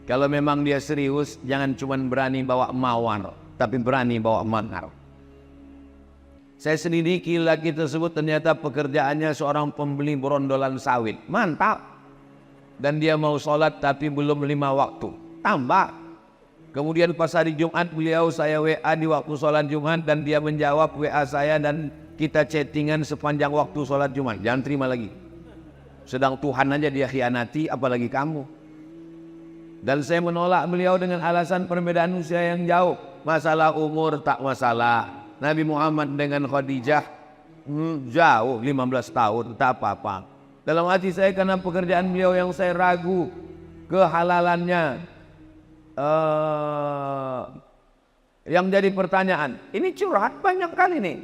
S1: Kalau memang dia serius, jangan cuma berani bawa mawar, tapi berani bawa mahar. Saya selidiki laki tersebut ternyata pekerjaannya seorang pembeli berondolan sawit. Mantap. Dan dia mau sholat tapi belum 5 waktu. Tambah. Kemudian pas hari Jumat beliau saya WA di waktu sholat Jumat dan dia menjawab WA saya dan kita chattingan sepanjang waktu sholat Jumat. Jangan terima lagi. Sedang Tuhan aja dia khianati, apalagi kamu. Dan saya menolak beliau dengan alasan perbedaan usia yang jauh. Masalah umur tak masalah. Nabi Muhammad dengan Khadijah jauh 15 tahun, tak apa-apa. Dalam hati saya karena pekerjaan beliau yang saya ragu kehalalannya. Yang jadi pertanyaan, ini curhat banyak kali nih.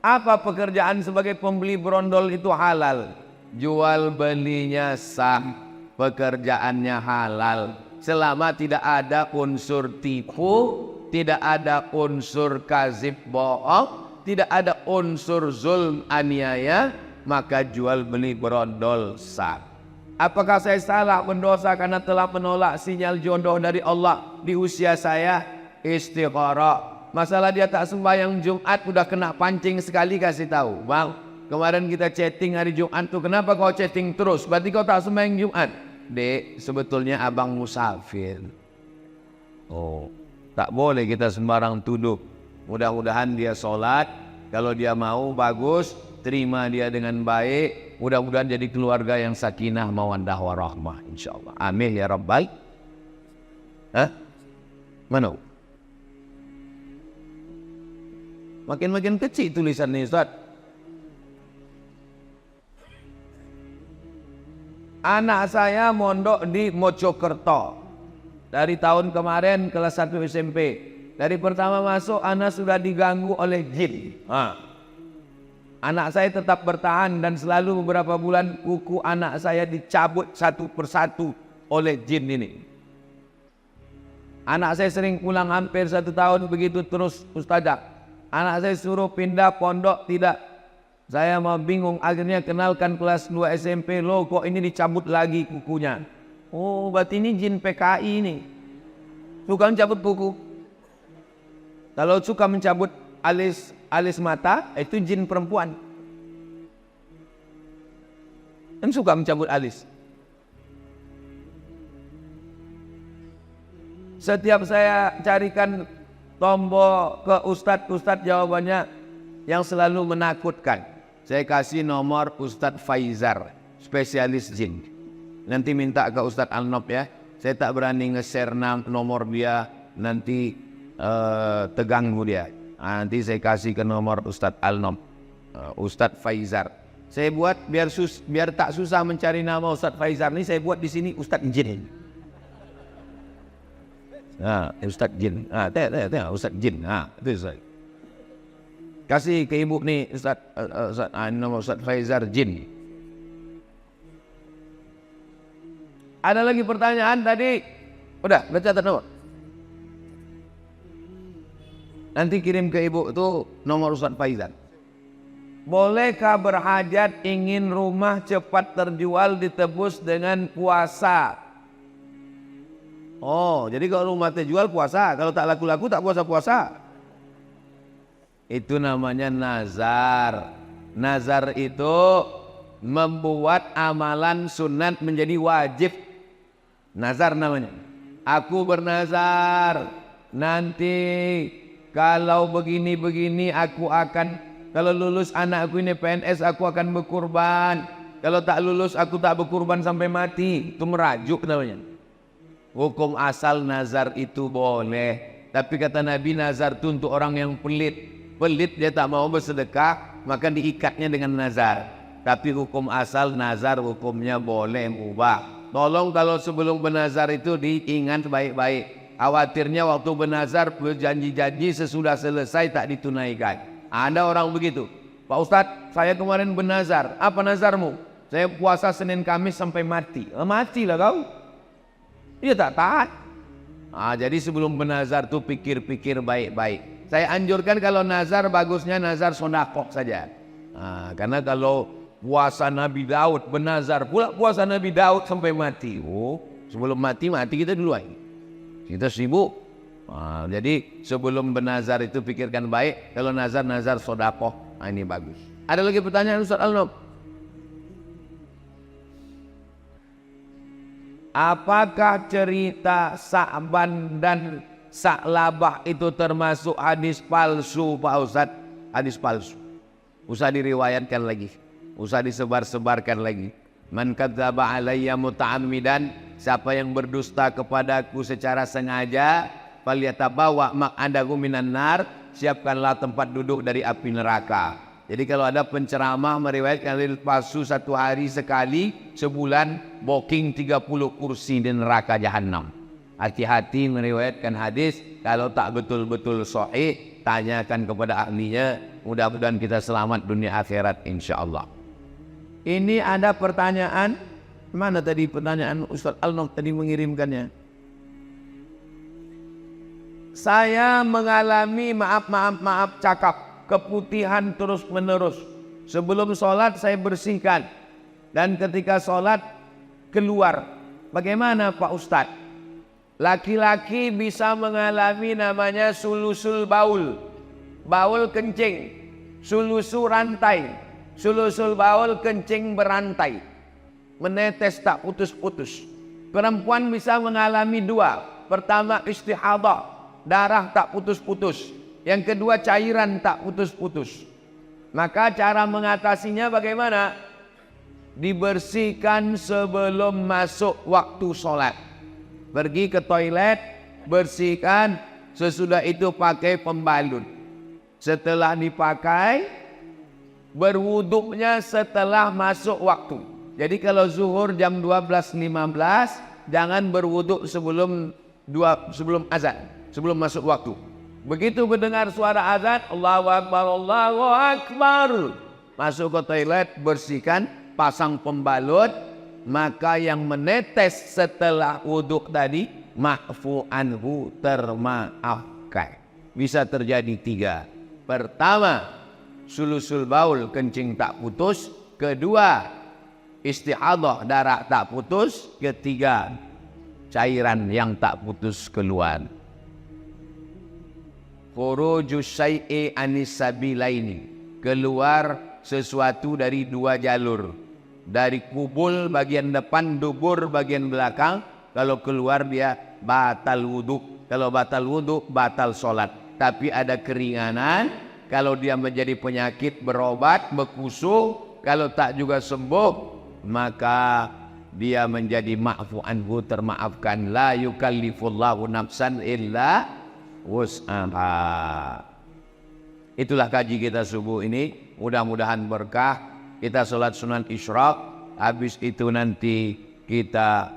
S1: Apa pekerjaan sebagai pembeli berondol itu halal? Jual belinya sah. Pekerjaannya halal selama tidak ada unsur tipu, tidak ada unsur kazib bohong, tidak ada unsur zulm aniaya, maka jual beli berondol sah. Apakah saya salah berdosa karena telah menolak sinyal jodoh dari Allah di usia saya? Istikharah. Masalah dia tak sembahyang Jumat udah kena pancing sekali, kasih tahu, Bang, kemarin kita chatting hari Jumat tuh, kenapa kau chatting terus? Berarti kau tak sembahyang Jumat. Dek, sebetulnya abang musafir. Oh, tak boleh kita sembarang tuduh. Mudah-mudahan dia sholat. Kalau dia mau, bagus. Terima dia dengan baik. Mudah-mudahan jadi keluarga yang sakinah, mawaddah, warahmah. InsyaAllah. Amin ya Rabbal. Hah? Mana? Makin-makin kecil tulisan ini, Ustaz. Anak saya mondok di Mojokerto. Dari tahun kemarin kelas 1 SMP. Dari pertama masuk anak sudah diganggu oleh jin. Anak saya tetap bertahan dan selalu beberapa bulan kuku anak saya dicabut satu persatu oleh jin ini. Anak saya sering pulang hampir 1 tahun begitu terus, Ustazah. Anak saya suruh pindah pondok, tidak. Saya mau bingung, akhirnya kenalkan kelas 2 SMP, loh kok ini dicabut lagi kukunya. Oh berarti ini jin PKI ini. Suka mencabut kuku. Kalau suka mencabut alis mata, itu jin perempuan. Dan suka mencabut alis. Setiap saya carikan tombol ke ustadz jawabannya yang selalu menakutkan. Saya kasih nomor Ustadz Faizar, spesialis jin. Nanti minta ke Ustadz Alnop ya. Saya tak berani nge-share nomor dia, nanti terganggu dia. Nanti saya kasih ke nomor Ustadz Alnop, Ustadz Faizar. Saya buat biar tak susah mencari nama Ustadz Faizar ini, saya buat di sini Ustadz Jin. Nah, Ustadz Jin. Tengok Ustadz Jin. Itu Ustadz. Kasih ke ibu nih nama Ustadz Faizar Jin. Ada lagi pertanyaan tadi? Udah catat nomor. Nanti kirim ke ibu itu nomor Ustadz Faizar. Bolehkah berhajat ingin rumah cepat terjual ditebus dengan puasa? Oh, jadi kalau rumah terjual puasa, kalau tak laku-laku tak puasa-puasa. Itu namanya nazar. Nazar itu membuat amalan sunat menjadi wajib. Nazar namanya.
S2: Aku bernazar nanti kalau begini-begini aku akan, kalau lulus anakku ini PNS aku akan berkurban. Kalau tak lulus aku tak berkurban sampai mati. Itu merajuk namanya. Hukum asal nazar itu boleh. Tapi kata Nabi, nazar itu untuk orang yang pelit. Pelit dia tak mau bersedekah, maka diikatnya dengan nazar. Tapi hukum asal nazar hukumnya boleh mubah. Tolong kalau sebelum bernazar itu diingat baik-baik. Khawatirnya waktu bernazar berjanji-janji sesudah selesai tak ditunaikan. Ada orang begitu. Pak Ustadz, saya kemarin bernazar. Apa nazarmu? Saya puasa Senin Kamis sampai mati. Matilah kau. Dia tak taat. Jadi sebelum bernazar tuh pikir-pikir baik-baik. Saya anjurkan kalau nazar bagusnya nazar sodakoh saja. Karena kalau puasa Nabi Daud bernazar pula puasa Nabi Daud sampai mati. Sebelum mati kita duluan. Kita sibuk. Jadi sebelum bernazar itu pikirkan baik. Kalau nazar sodakoh, ini bagus. Ada lagi pertanyaan Ustaz Al-Nob? Apakah cerita Sa'ban dan Sa'labah itu termasuk hadis palsu Pak Ustaz? Hadis palsu. Usah diriwayatkan lagi. Usah disebar-sebarkan lagi. Man kadzdzaba alayya muta'ammidan, siapa yang berdusta kepadaku secara sengaja, falyatabawa maq'adahu minan nar, siapkanlah tempat duduk dari api neraka. Jadi kalau ada penceramah meriwayatkan hadis palsu satu hari sekali, sebulan booking 30 kursi di neraka jahanam. Hati-hati meriwayatkan hadis, kalau tak betul-betul sahih, tanyakan kepada ahlinya. Mudah-mudahan kita selamat dunia akhirat insyaallah. Ini ada pertanyaan, mana tadi pertanyaan Ustaz Al-Nob tadi mengirimkannya? Saya mengalami maaf cakap, keputihan terus menerus. Sebelum sholat saya bersihkan, dan ketika sholat keluar. Bagaimana Pak Ustadz? Laki-laki bisa mengalami namanya sulusul baul, baul kencing, sulusul rantai, sulusul baul kencing berantai, menetes tak putus-putus. Perempuan bisa mengalami dua. Pertama istihadah, darah tak putus-putus. Yang kedua cairan tak putus-putus. Maka cara mengatasinya bagaimana? Dibersihkan sebelum masuk waktu sholat. Pergi ke toilet, bersihkan, sesudah itu pakai pembalut. Setelah dipakai, berwuduknya setelah masuk waktu. Jadi kalau zuhur jam 12.15, jangan berwuduk sebelum azan, sebelum masuk waktu. Begitu mendengar suara azan, Allahu Akbar, Allahu Akbar, masuk ke toilet, bersihkan, pasang pembalut, maka yang menetes setelah wuduk tadi, ma'fu anhu, termaafkan. Bisa terjadi tiga. Pertama, sulusul baul, kencing tak putus. Kedua, istihadah, darah tak putus. Ketiga, cairan yang tak putus keluar. Khurujus syai'i anis sabilaini, keluar sesuatu dari dua jalur, dari kubul bagian depan, dubur bagian belakang. Kalau keluar dia batal wudhu, kalau batal wudhu batal sholat. Tapi ada keringanan, kalau dia menjadi penyakit berobat, berkusuh. Kalau tak juga sembuh, maka dia menjadi ma'fu anhu, termaafkan. La yukallifullahu nafsan illa wus'aha. Itulah kaji kita subuh ini. Mudah-mudahan berkah. Kita sholat sunat isyraq. Habis itu nanti kita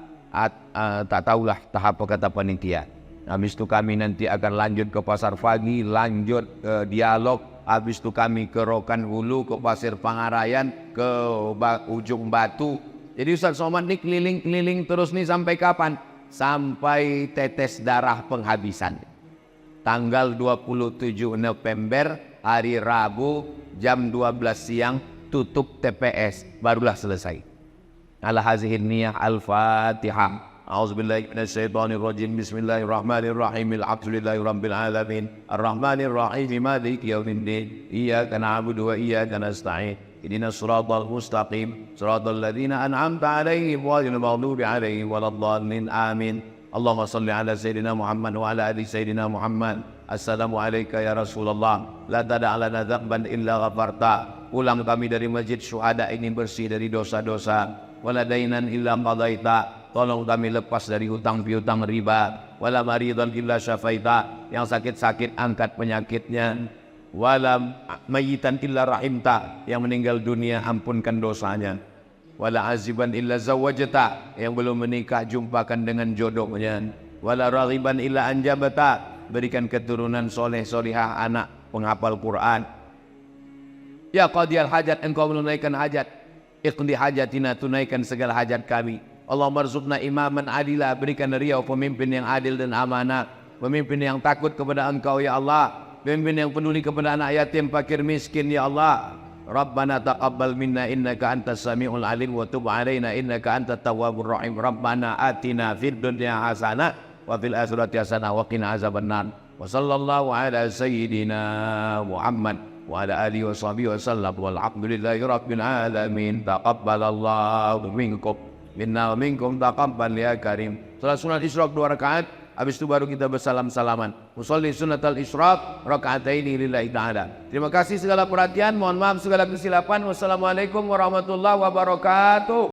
S2: tak tahulah tahap kata panitia. Habis itu kami nanti akan lanjut ke Pasar Pagi, lanjut dialog. Habis itu kami ke Rokan Hulu, ke Pasir Pangarayan, ke Ujung Batu. Jadi Ustaz Somad ini keliling-keliling terus nih sampai kapan? Sampai tetes darah penghabisan. Tanggal 27 November, hari Rabu, jam 12 siang, tutup TPS, barulah selesai. Ala hazihin niyah, al-Fatihah. A'udzubillahi minasyaitonirrajim. Bismillahirrahmanirrahim. Alhamdulillahirabbil alamin. Arrahmanirrahim. Maliki yaumiddin. Iyyaka na'budu wa iyyaka nasta'in. Ihdinas siratal mustaqim. Siratal ladzina an'amta 'alaihim ghairil maghdubi 'alaihim waladdallin. Amin.
S1: Allahumma salli ala Sayyidina Muhammad wa ala ali Sayyidina Muhammad. Assalamu alayka ya Rasulullah. La tada' lana dzamban illa ghafarta. Pulang kami dari masjid syuhada ini bersih dari dosa-dosa. Wala dainan illa qadaita. Tolong kami lepas dari hutang piutang riba. Wala maridan illa syafaita. Yang sakit-sakit angkat penyakitnya. Wala mayitan illa rahimta. Yang meninggal dunia ampunkan dosanya. Wala aziban illa zawajata. Yang belum menikah jumpakan dengan jodohnya. Wala raghiban illa anjabata. Berikan keturunan soleh solihah anak penghafal Quran. Ya qadiyal hajat, engkau menunaikan hajat. Iqdi hajatina, tunaikan segala hajat kami. Allahumma rzuqna imaman adila, berikan riau pemimpin yang adil dan amanah. Pemimpin yang takut kepada engkau ya Allah. Pemimpin yang peduli kepada anak yatim, fakir miskin ya Allah. Rabbana taqabbal minna innaka antas samiul alim wa tub alaina innaka antat tawwabur rahim. Rabbana atina fid dunya hasanah wa fil akhirati hasanah wa qina azabannar. Wa sallallahu ala sayyidina Muhammad wa ala alihi wa sahbihi wa sallam walhamdulillahi rabbil alamin. Taqabbalallahu minkum minna wa minkum taqabbal ya karim. Salat sunat Isyraq 2 rakaat. Habis itu baru kita bersalam-salaman. Musolli sunatal Isyraq raka'ataini lillahi ta'ala. Terima kasih segala perhatian, mohon maaf segala kesilapan. Wassalamualaikum warahmatullahi wabarakatuh.